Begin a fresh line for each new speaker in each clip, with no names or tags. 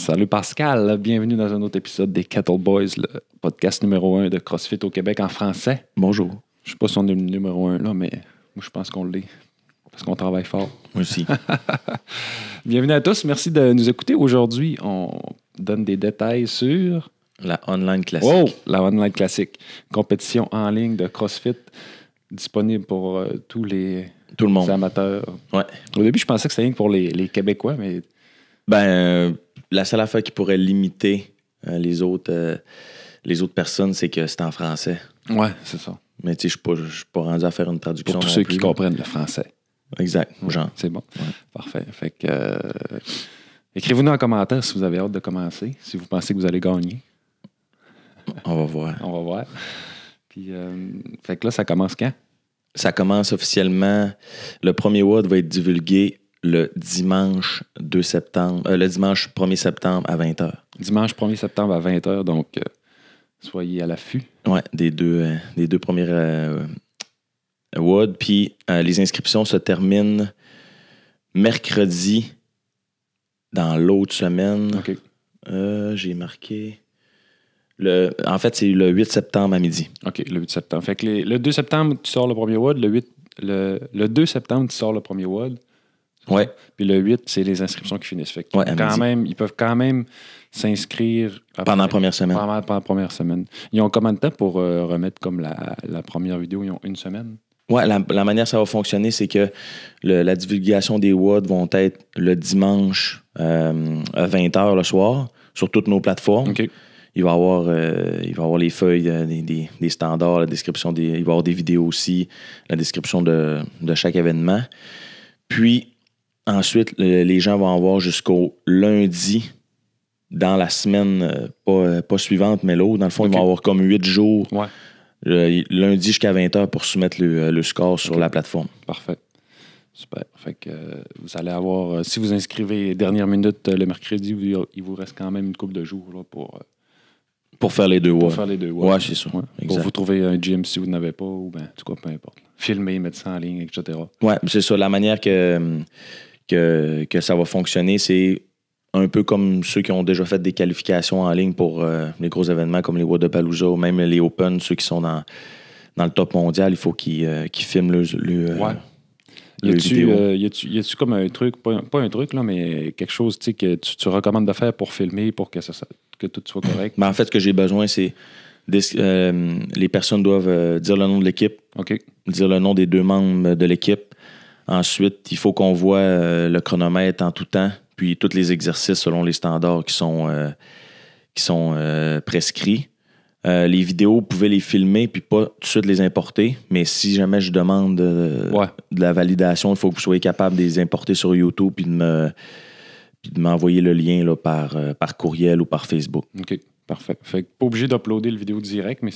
Salut Pascal, bienvenue dans un autre épisode des Kettle Boys, le podcast numéro 1 de CrossFit au Québec en français.
Bonjour.
Je sais pas si on est le numéro 1 là, mais moi je pense qu'on l'est, parce qu'on travaille fort.
Moi aussi.
Bienvenue à tous, merci de nous écouter. Aujourd'hui, on donne des détails sur...
La online classique.
Oh, la online classique. Compétition en ligne de CrossFit disponible pour tous les
Tout le monde.
amateurs.
Ouais.
Au début, je pensais que c'était rien que pour les Québécois, mais...
La seule affaire qui pourrait limiter les autres personnes, c'est que c'est en français.
Ouais, c'est ça.
Mais tu sais, je suis pas rendu à faire une traduction.
Pour tous
non
ceux
plus,
qui
là.
comprennent le français.
Exact. Genre.
C'est bon.
Ouais.
Parfait. Fait que écrivez-nous en commentaire si vous avez hâte de commencer, si vous pensez que vous allez gagner.
On va voir.
On va voir. Puis, fait que là, ça commence quand?
Ça commence officiellement. Le premier WOD va être divulgué le dimanche 2 septembre. Le dimanche 1er septembre à 20h.
Dimanche 1er septembre à 20h, donc soyez à l'affût.
Ouais, des deux premières WOD. Puis les inscriptions se terminent mercredi dans l'autre semaine.
OK.
J'ai marqué. En fait, c'est le 8 septembre à midi.
OK, le 8 septembre. Fait que le 2 septembre, tu sors le premier WOD. Le 2 septembre, tu sors le premier WOD.
Ouais.
Puis le 8, c'est les inscriptions qui finissent. Fait que
Ouais, à midi.
ils peuvent quand même s'inscrire
Pendant la première semaine.
Pendant la première semaine. Ils ont combien de temps pour remettre comme la première vidéo? Ils ont une semaine?
Ouais, la manière ça va fonctionner, c'est que la divulgation des WOD vont être le dimanche à 20h le soir sur toutes nos plateformes.
OK.
Il va y avoir les feuilles des standards, la description il va y avoir des vidéos aussi, la description de chaque événement. Puis, ensuite, les gens vont avoir jusqu'au lundi dans la semaine, pas suivante, mais l'autre. Dans le fond,
OK.
Ils vont avoir comme 8 jours,
Ouais,
lundi jusqu'à 20h pour soumettre le score sur
OK.
la plateforme.
parfait. Super. Fait que vous allez avoir, si vous inscrivez dernière minute le mercredi, il vous reste quand même une couple de jours là,
Pour faire les deux
pour
WOD.
faire les deux.
Ouais, c'est ça.
Ouais. Pour
Exact.
vous trouver un gym si vous n'avez pas, ou ben, en tout cas, peu importe. Filmer, mettre ça en ligne, etc.
Ouais, c'est ça. La manière que ça va fonctionner, c'est un peu comme ceux qui ont déjà fait des qualifications en ligne pour les gros événements comme les Wodapalooza ou même les Open, ceux qui sont dans le top mondial, il faut qu'ils filment
Ouais. Y a-tu comme un truc, pas un truc, là, mais quelque chose que tu recommandes de faire pour filmer, pour que tout soit correct?
Mais en fait, ce que j'ai besoin, c'est les personnes doivent dire le nom de l'équipe,
OK.
dire le nom des 2 membres de l'équipe. Ensuite, il faut qu'on voit le chronomètre en tout temps, puis tous les exercices selon les standards qui sont prescrits. Les vidéos, vous pouvez les filmer puis pas tout de suite les importer. Mais si jamais je demande de la validation, il faut que vous soyez capable de les importer sur YouTube puis de m'envoyer le lien là, par courriel ou par Facebook.
OK. Parfait. Fait que pas obligé d'uploader le vidéo direct, mais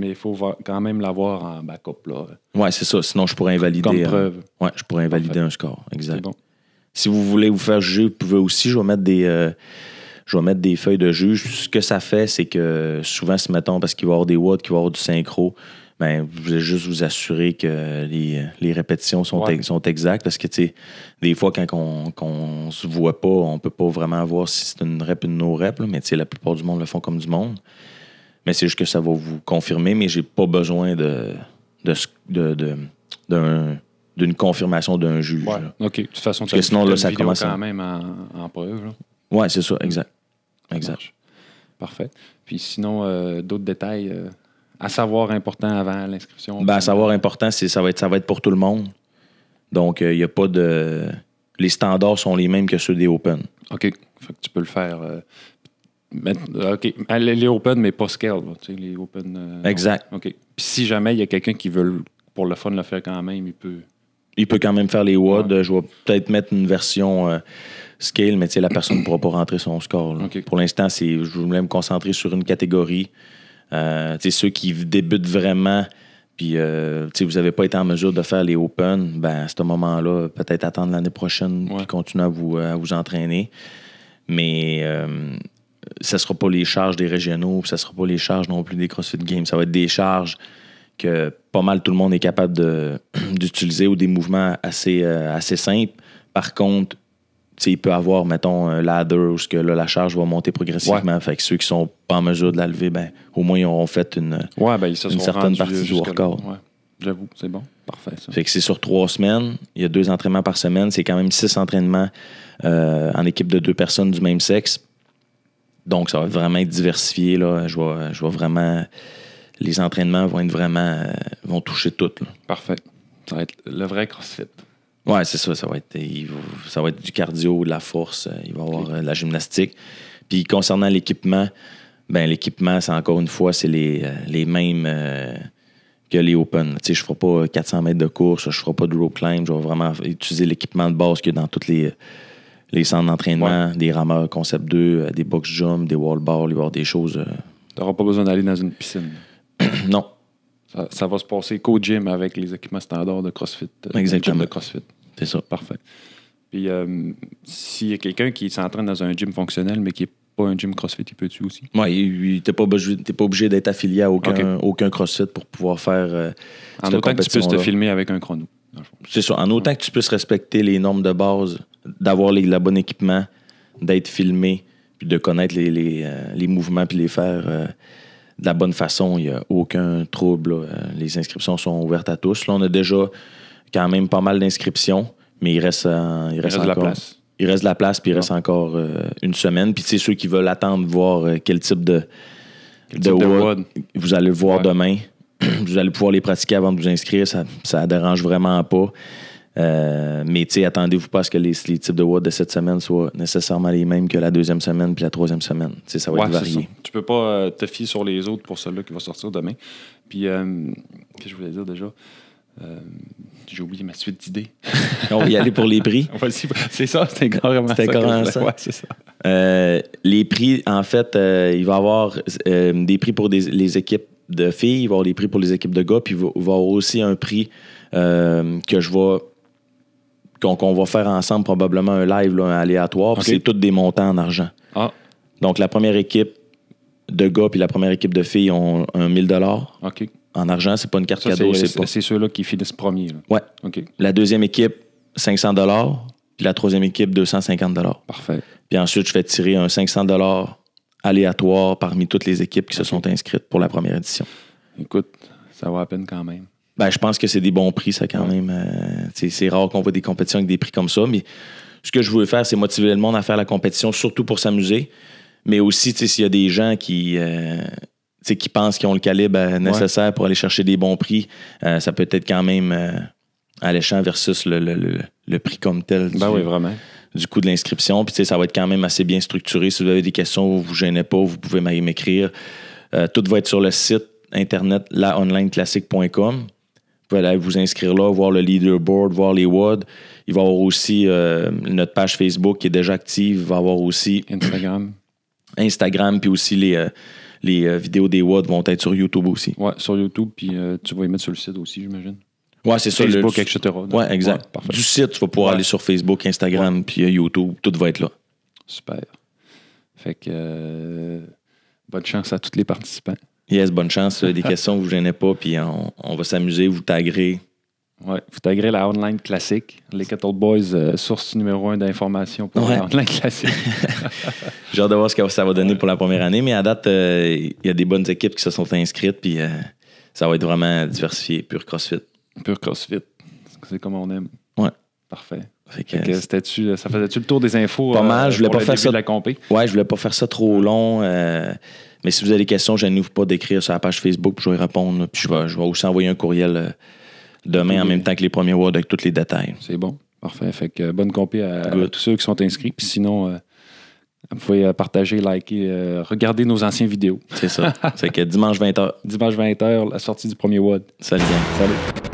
il faut quand même l'avoir en backup, là.
Ouais, c'est ça. Sinon, je pourrais invalider.
Comme preuve.
Ouais, je pourrais invalider
Parfait.
un score. Exact.
C'est bon.
Si vous voulez vous faire juger, vous pouvez aussi. Je vais mettre des feuilles de juge. Ce que ça fait, c'est que souvent, si mettons, parce qu'il va y avoir des WOD, qu'il va y avoir du synchro, ben, vous allez juste vous assurer que les répétitions sont exactes. Parce que, tu sais, des fois, quand on se voit pas, on peut pas vraiment voir si c'est une rep ou une no-rep. Là, mais, tu sais, la plupart du monde le font comme du monde. Mais c'est juste que ça va vous confirmer, mais j'ai pas besoin d'une confirmation d'un juge.
Ouais.
Là.
OK. De toute façon,
Parce que sinon, là, ça
vidéo
commence
quand même en preuve, là.
Ouais, c'est ça. Exact.
Ça
Exact.
marche. Parfait. Puis sinon, d'autres détails à savoir importants avant l'inscription?
Ben, à savoir important, ça va être pour tout le monde. Donc, il n'y a pas de... Les standards sont les mêmes que ceux des Open.
OK. Fait que tu peux le faire... OK. Les Open, mais pas scale. Là, tu sais, les Open...
Exact.
OK. Puis si jamais il y a quelqu'un qui veut, pour le fun, le faire quand même, il peut...
Il peut quand même faire les WOD.
Ouais.
Je vais peut-être mettre une version scale, mais la personne ne pourra pas rentrer son score.
OK.
Pour l'instant, je voulais me concentrer sur une catégorie. Ceux qui débutent vraiment, puis vous n'avez pas été en mesure de faire les Open, ben, à ce moment-là, peut-être attendre l'année prochaine puis continuer à vous entraîner. Mais ça ne sera pas les charges des régionaux, ça ne sera pas les charges non plus des CrossFit Games. Ça va être des charges que pas mal tout le monde est capable d'utiliser ou des mouvements assez simples. Par contre, il peut avoir, mettons, un ladder où que, là, la charge va monter progressivement.
Ouais.
Fait que ceux qui sont pas en mesure de la lever, ben, au moins, ils auront fait une certaine partie du workout.
Ouais. J'avoue, c'est bon. Parfait, ça.
Fait que c'est sur 3 semaines. Il y a 2 entraînements par semaine. C'est quand même 6 entraînements en équipe de 2 personnes du même sexe. Donc, ça va vraiment être diversifié. Là. Je vais vraiment... Les entraînements vont être vraiment... vont toucher tout. Là.
Parfait. Ça va être le vrai CrossFit.
Ouais, c'est ça. Ça va être du cardio, de la force. Il va y avoir de la gymnastique. Puis, concernant l'équipement, ben l'équipement, c'est encore une fois, c'est les mêmes que les Open. Tu sais, je ne ferai pas 400 mètres de course, je ne ferai pas de rope climb. Je vais vraiment utiliser l'équipement de base qu'il y a dans tous les centres d'entraînement, des rameurs Concept 2, des box jump, des wall balls, il va y avoir des choses...
Tu n'auras pas besoin d'aller dans une piscine.
Non.
Ça va se passer qu'au gym avec les équipements standards de CrossFit.
Exactement.
De CrossFit.
C'est ça.
Parfait. Puis, s'il y a quelqu'un qui s'entraîne dans un gym fonctionnel, mais qui n'est pas un gym CrossFit, il peut-tu aussi?
Oui, tu n'es pas obligé d'être affilié à aucun CrossFit pour pouvoir faire
en autant que tu puisses te filmer avec un chrono.
C'est ça. En autant que tu puisses respecter les normes de base, d'avoir le bon équipement, d'être filmé, puis de connaître les mouvements, puis les faire de la bonne façon, il n'y a aucun trouble. Là. Les inscriptions sont ouvertes à tous. Là, on a déjà quand même pas mal d'inscriptions, mais il reste encore
de la place.
Il reste de la place, puis il reste encore une semaine. Puis, tu sais, ceux qui veulent attendre voir quel type de WOD, vous allez le voir demain. Vous allez pouvoir les pratiquer avant de vous inscrire. Ça ne dérange vraiment pas. Mais, tu sais, attendez-vous pas à ce que les types de WOD de cette semaine soient nécessairement les mêmes que la 2e semaine puis la 3e semaine. Tu sais, ça va être varié.
Tu peux pas te fier sur les autres pour celui-là qui va sortir demain. Puis, qu'est-ce que je voulais dire déjà? J'ai oublié ma suite d'idées.
On va y aller pour les prix.
C'est ça, c'était carrément
ça.
Ouais, c'est ça.
Les prix, en fait, il va y avoir des prix pour les équipes de filles, il va y avoir des prix pour les équipes de gars, puis il va y avoir aussi un prix qu'on va faire ensemble, probablement un live là, un aléatoire. Okay. C'est tous des montants en argent.
Ah.
Donc, la première équipe de gars puis la première équipe de filles ont un 1000 $.
OK.
En argent, c'est pas une carte cadeau.
C'est ceux-là qui finissent premier. Là.
Ouais.
OK.
La deuxième équipe, 500 $. Puis la troisième équipe, 250 $.
Parfait.
Puis ensuite, je fais tirer un 500 $ aléatoire parmi toutes les équipes qui se sont inscrites pour la première édition.
Écoute, ça vaut la peine quand même.
Ben, je pense que c'est des bons prix, ça, quand même. C'est rare qu'on voit des compétitions avec des prix comme ça, mais ce que je voulais faire, c'est motiver le monde à faire la compétition, surtout pour s'amuser, mais aussi, s'il y a des gens qui pensent qu'ils ont le calibre nécessaire pour aller chercher des bons prix, ça peut être quand même alléchant versus le prix comme tel
oui, vraiment.
Du coût de l'inscription. Puis, ça va être quand même assez bien structuré. Si vous avez des questions, vous ne vous gênez pas, vous pouvez m'écrire. Tout va être sur le site internet laonlineclassique.com. Vous pouvez aller vous inscrire là, voir le leaderboard, voir les WOD. Il va y avoir aussi notre page Facebook qui est déjà active. Il va y avoir aussi Instagram, puis aussi les vidéos des WOD vont être sur YouTube aussi.
Oui, sur YouTube, puis tu vas les mettre sur le site aussi, j'imagine.
Oui, c'est ça.
Facebook, etc.
Oui, exact. Ouais, du site, tu vas pouvoir aller sur Facebook, Instagram, puis YouTube. Tout va être là.
Super. Fait que bonne chance à tous les participants.
Yes, bonne chance. Des questions, vous ne vous gênez pas, puis on va s'amuser, vous taguerez.
Oui, vous taguerez la Online Classique. Les Kettle Boys, source numéro 1 d'informations pour la Online Classique.
J'ai hâte de voir ce que ça va donner pour la première année, mais à date, il y a des bonnes équipes qui se sont inscrites, puis ça va être vraiment diversifié, pur CrossFit.
Pur CrossFit. C'est comme on aime.
Ouais.
Parfait. Ça faisait-tu le tour des infos?
Pas mal. Je voulais pas faire ça.
De la compé?
Ouais, je voulais pas faire ça trop long. Mais si vous avez des questions, je n'ouvre pas d'écrire sur la page Facebook, puis je vais répondre. Puis je vais aussi envoyer un courriel demain en même temps que les premiers WOD avec tous les détails.
C'est bon. Parfait. Fait que bonne compé à tous ceux qui sont inscrits. Puis sinon, vous pouvez partager, liker, regarder nos anciennes vidéos.
C'est ça. C'est que dimanche 20h.
Dimanche 20h, la sortie du premier WOD.
Salut.
Salut.